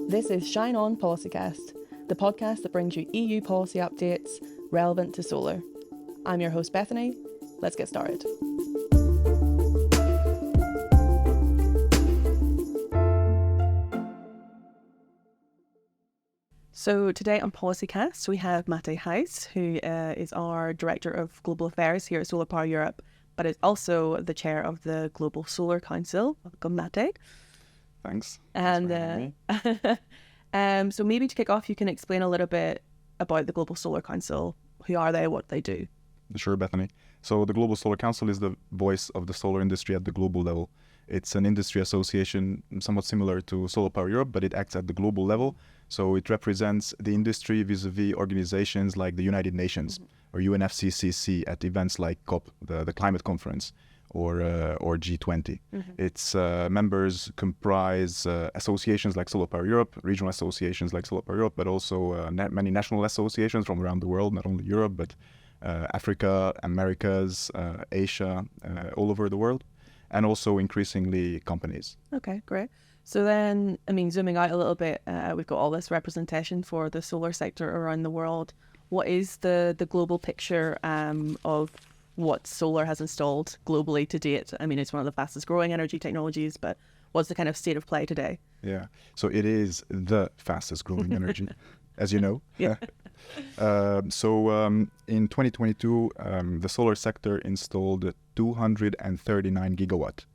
This is Shine On Policycast, the podcast that brings you EU policy updates relevant to solar. I'm your host, Bethany. Let's get started. So today on Policycast, we have Máté Heisz, who is our Director of Global Affairs here at SolarPower Europe, but is also the Chair of the Global Solar Council. Welcome, Máté. Thanks. And so maybe to kick off, you can explain a little bit about the Global Solar Council. Who are they? What they do? Sure, Bethany. So the Global Solar Council is the voice of the solar industry at the global level. It's an industry association somewhat similar to SolarPower Europe, but it acts at the global level. So it represents the industry vis-a-vis organizations like the United Nations or UNFCCC at events like COP, the climate conference, or G20. Its members comprise associations like SolarPower Europe, regional associations like SolarPower Europe, but also many national associations from around the world, not only Europe, but Africa, Americas, Asia, all over the world, and also increasingly companies. Okay, great. So then, zooming out a little bit, we've got all this representation for the solar sector around the world. What is the global picture of what solar has installed globally to date? It's one of the fastest growing energy technologies, but what's the kind of state of play today? Yeah, so it is the fastest growing energy, as you know. Yeah. In 2022, the solar sector installed 239 gigawatt.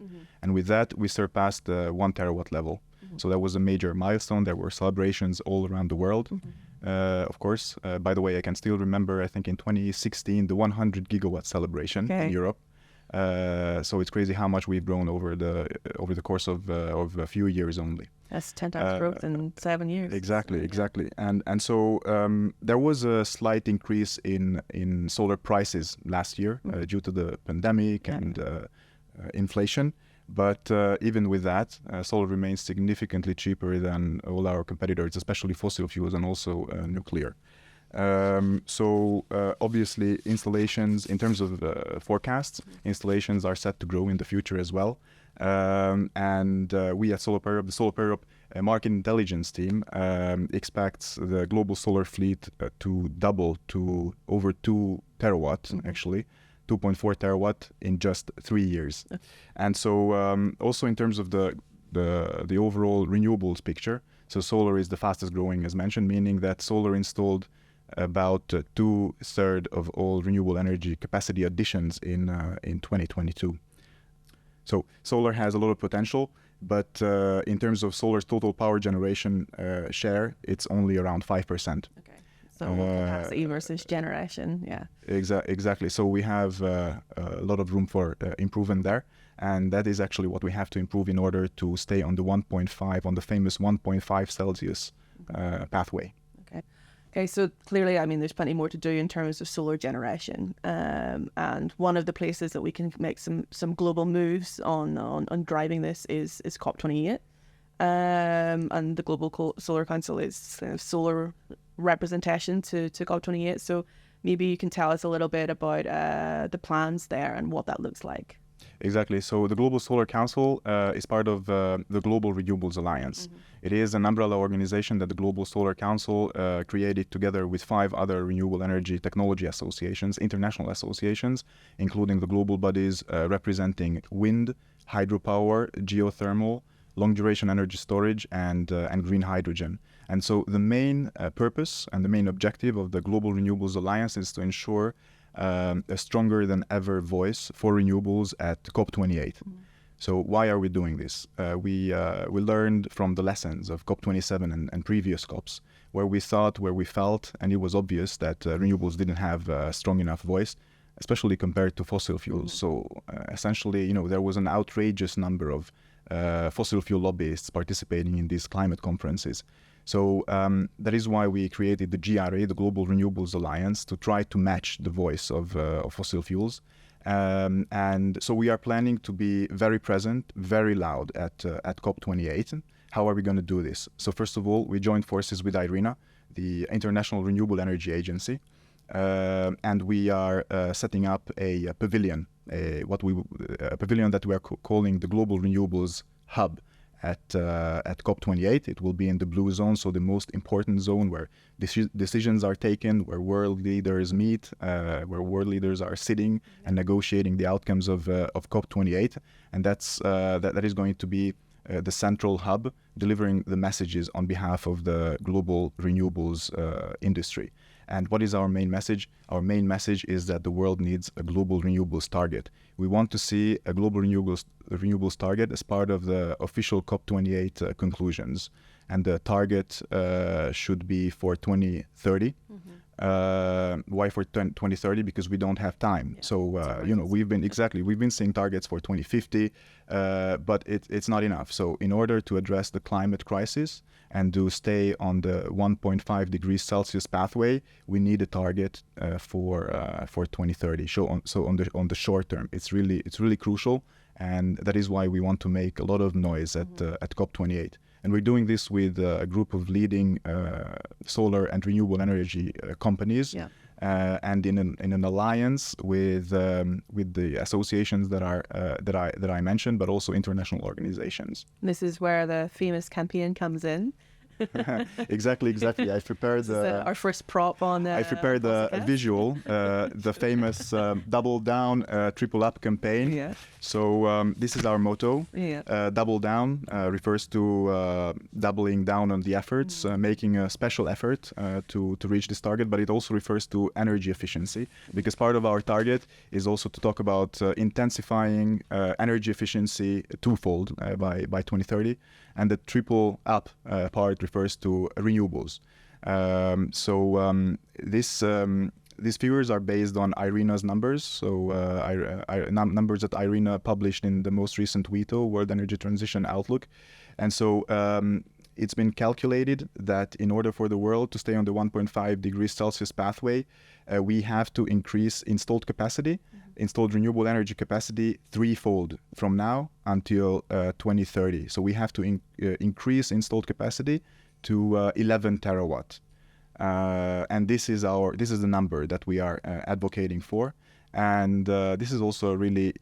And with that, we surpassed the 1 terawatt level. So that was a major milestone. There were celebrations all around the world. Of course, by the way, I can still remember, I think in 2016, the 100 gigawatt celebration in Europe. So it's crazy how much we've grown over the course of a few years only. That's 10 times growth in 7 years. Exactly. And so there was a slight increase in solar prices last year due to the pandemic and inflation. But even with that, solar remains significantly cheaper than all our competitors, especially fossil fuels and also nuclear. Obviously, installations, in terms of forecasts, installations are set to grow in the future as well. And we at SolarPower Europe, the SolarPower Europe market intelligence team, expects the global solar fleet to double to over 2 terawatt, actually. 2.4 terawatt in just 3 years. And so also in terms of the overall renewables picture, so solar is the fastest growing, as mentioned, meaning that solar installed about 2/3 of all renewable energy capacity additions in 2022. So solar has a lot of potential, but in terms of solar's total power generation share, it's only around 5%. So capacity versus generation, yeah. Exactly. So we have a lot of room for improvement there. And that is actually what we have to improve in order to stay on the 1.5, on the famous 1.5 Celsius pathway. Okay, so clearly, there's plenty more to do in terms of solar generation. And one of the places that we can make some global moves on driving this is COP28. And the Global Solar Council is kind of solar representation to COP28. So maybe you can tell us a little bit about the plans there and what that looks like. Exactly. So the Global Solar Council is part of the Global Renewables Alliance. It is an umbrella organization that the Global Solar Council created together with 5 other renewable energy technology associations, international associations, including the global bodies representing wind, hydropower, geothermal, long-duration energy storage, and green hydrogen. And so the main purpose and the main objective of the Global Renewables Alliance is to ensure a stronger than ever voice for renewables at COP28. So why are we doing this? We learned from the lessons of COP27 and previous COPs, where we felt, and it was obvious that renewables didn't have a strong enough voice, especially compared to fossil fuels. So essentially, there was an outrageous number of fossil fuel lobbyists participating in these climate conferences. So that is why we created the GRA, the Global Renewables Alliance, to try to match the voice of fossil fuels. And so we are planning to be very present, very loud at COP28. How are we going to do this? So first of all, we joined forces with IRENA, the International Renewable Energy Agency, and we are setting up a pavilion, a pavilion that we are calling the Global Renewables Hub at COP28. It will be in the blue zone, so the most important zone where decisions are taken, where world leaders meet, where world leaders are sitting and negotiating the outcomes of COP28, and that is going to be the central hub, delivering the messages on behalf of the global renewables industry. And what is our main message? Our main message is that the world needs a global renewables target. We want to see a global renewables target as part of the official COP28 conclusions. And the target should be for 2030. Why for 2030? Because we don't have time. Yeah, so, we've been seeing targets for 2050, but it's not enough. So in order to address the climate crisis and to stay on the 1.5 degrees Celsius pathway, we need a target for 2030. So on the short term, it's really crucial, and that is why we want to make a lot of noise at COP28. And we're doing this with a group of leading solar and renewable energy companies, and in an alliance with the associations that I mentioned, but also international organizations. This is where the famous campaign comes in. Exactly. I prepared our first prop on. I prepared a visual, the famous double down, triple up campaign. Yeah. So this is our motto. Yeah. Double down refers to doubling down on the efforts, making a special effort to reach this target. But it also refers to energy efficiency, because part of our target is also to talk about intensifying energy efficiency twofold by 2030. And the triple up part refers to renewables. These figures are based on IRENA's numbers. So numbers that IRENA published in the most recent WETO, World Energy Transition Outlook. And so it's been calculated that in order for the world to stay on the 1.5 degrees Celsius pathway, we have to increase installed capacity, installed renewable energy capacity threefold from now until 2030. So we have to increase installed capacity to 11 terawatt. And this is the number that we are advocating for. And this is also a really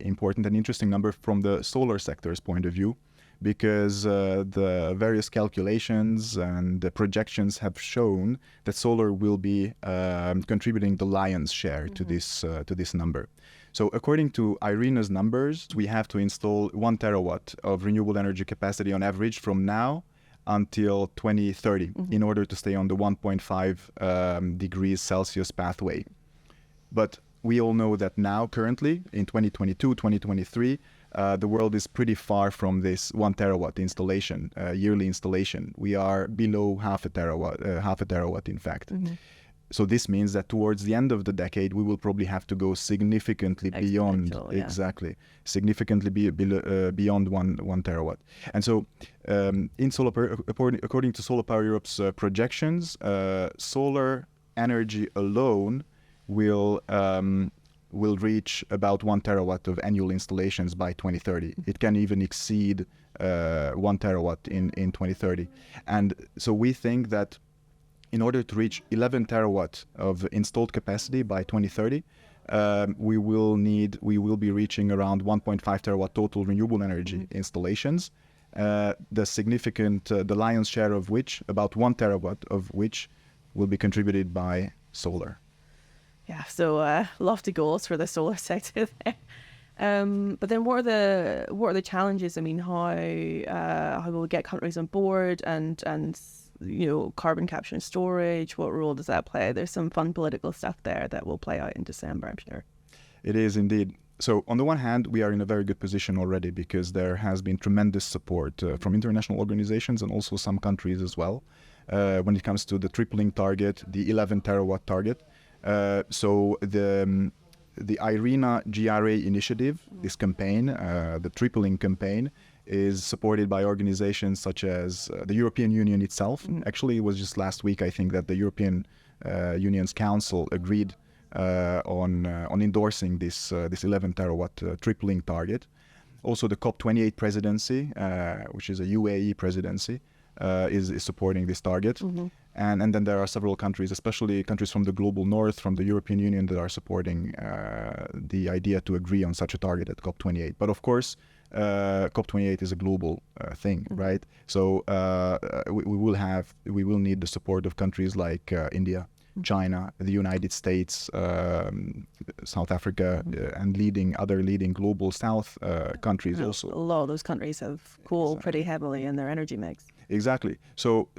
important and interesting number from the solar sector's point of view, because the various calculations and the projections have shown that solar will be contributing the lion's share to this number. So according to IRENA's numbers, we have to install 1 terawatt of renewable energy capacity on average from now until 2030 in order to stay on the 1.5 degrees Celsius pathway. But we all know that now, currently, in 2022, 2023, the world is pretty far from this 1 terawatt installation, yearly installation. We are below half a terawatt, in fact. So this means that towards the end of the decade, we will probably have to go significantly beyond, significantly beyond 1 terawatt. And so, according to SolarPower Europe's projections, solar energy alone will reach about 1 terawatt of annual installations by 2030. It can even exceed 1 terawatt in 2030. And so we think that in order to reach 11 terawatt of installed capacity by 2030, we will be reaching around 1.5 terawatt total renewable energy installations. The lion's share of which, about 1 terawatt of which, will be contributed by solar. Yeah, so lofty goals for the solar sector there. But then what are the challenges? I mean, how will we get countries on board and carbon capture and storage? What role does that play? There's some fun political stuff there that will play out in December, I'm sure. It is indeed. So on the one hand, we are in a very good position already because there has been tremendous support from international organizations and also some countries as well when it comes to the tripling target, the 11 terawatt target. So the IRENA GRA initiative, this campaign, the tripling campaign, is supported by organizations such as the European Union itself. Actually, it was just last week, I think, that the European Union's Council agreed on endorsing this 11 terawatt tripling target. Also, the COP28 presidency, which is a UAE presidency, is supporting this target. And then there are several countries, especially countries from the global north, from the European Union, that are supporting the idea to agree on such a target at COP28. But of course, COP28 is a global thing, right? So we will need the support of countries like India, China, the United States, South Africa, and other leading global South countries also. A lot of those countries have coal pretty heavily in their energy mix. Exactly. So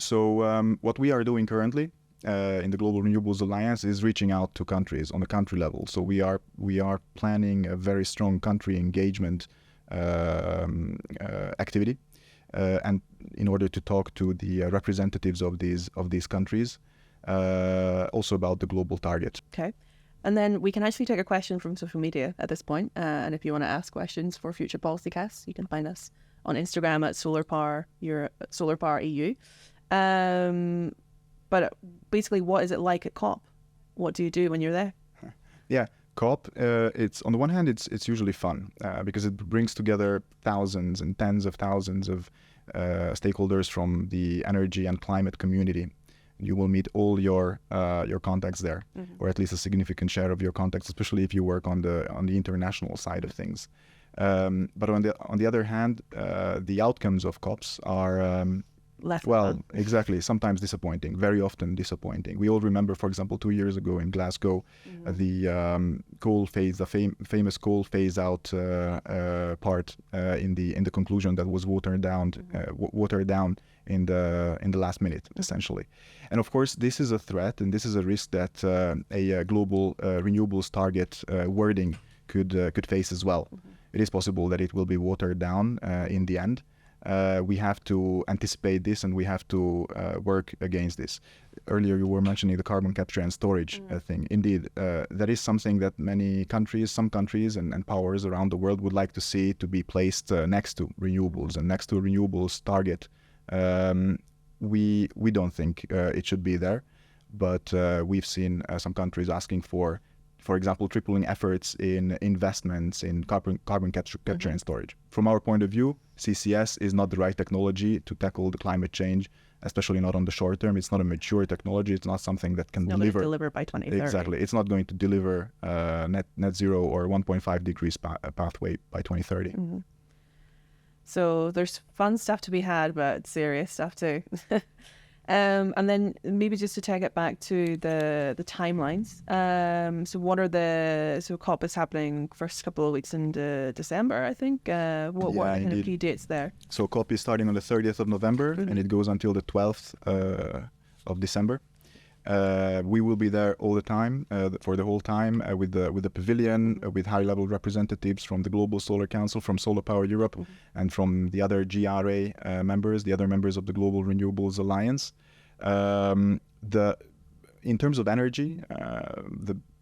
what we are doing currently in the Global Renewables Alliance is reaching out to countries on a country level. So we are planning a very strong country engagement activity, and in order to talk to the representatives of these countries, also about the global target. Okay. And then we can actually take a question from social media at this point. And if you want to ask questions for future Policycasts, you can find us on Instagram at SolarPower Europe, SolarPower EU. But basically, what is it like at COP? What do you do when you're there? Yeah, COP. It's on the one hand, it's usually fun because it brings together thousands and tens of thousands of stakeholders from the energy and climate community. You will meet all your contacts there, or at least a significant share of your contacts, especially if you work on the international side of things. But on the other hand, the outcomes of COPs are exactly, sometimes disappointing, very often disappointing. We all remember, for example, 2 years ago in Glasgow, the coal phase, the famous coal phase out part in the conclusion that was watered down in the last minute, essentially. And of course, this is a threat, and this is a risk that a global renewables target wording could face as well. It is possible that it will be watered down in the end. We have to anticipate this, and we have to work against this. Earlier, you were mentioning the carbon capture and storage thing. Indeed, that is something that some countries and powers around the world would like to see to be placed next to renewables and next to a renewables target. We don't think it should be there, but we've seen some countries asking for example, tripling efforts in investments in carbon capture and storage. From our point of view, CCS is not the right technology to tackle the climate change, especially not on the short term. It's not a mature technology. It's not something that can deliver by 2030. Exactly. It's not going to deliver net zero or 1.5 degrees pathway by 2030. So there's fun stuff to be had, but serious stuff too. And then maybe just to take it back to the timelines. So COP is happening first couple of weeks in December, I think. What are kind of key dates there? So COP is starting on the 30th of November and it goes until the 12th of December. We will be there all the time, for the whole time, with the pavilion, with high-level representatives from the Global Solar Council, from SolarPower Europe, and from the other GRA members, the other members of the Global Renewables Alliance. In terms of energy,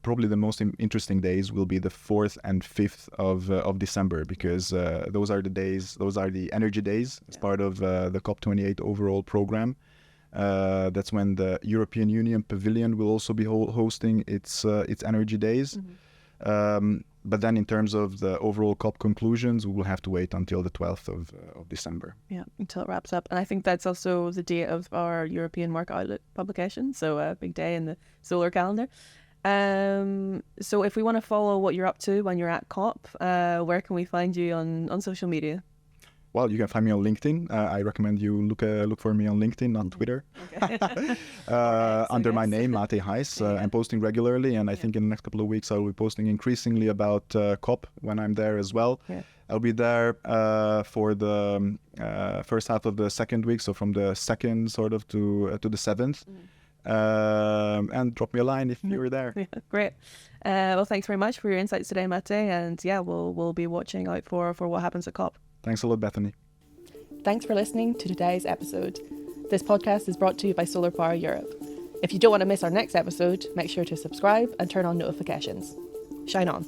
probably the most interesting days will be the 4th and 5th of December, because those are the energy days as part of the COP28 overall program. That's when the European Union Pavilion will also be hosting its energy days. But then in terms of the overall COP conclusions, we will have to wait until the 12th of December. Yeah, until it wraps up. And I think that's also the date of our European Market Outlook publication. So a big day in the solar calendar. So if we want to follow what you're up to when you're at COP, where can we find you on social media? Well, you can find me on LinkedIn. I recommend you look for me on LinkedIn, on Twitter, under my name, Máté Heisz. I'm posting regularly, and I think in the next couple of weeks I will be posting increasingly about COP when I'm there as well. Yeah. I'll be there for the first half of the second week, so from the 2nd sort of to the 7th. And drop me a line if you're there. Yeah, great. Well, thanks very much for your insights today, Máté. And yeah, we'll be watching out for what happens at COP. Thanks a lot, Bethany. Thanks for listening to today's episode. This podcast is brought to you by SolarPower Europe. If you don't want to miss our next episode, make sure to subscribe and turn on notifications. Shine on.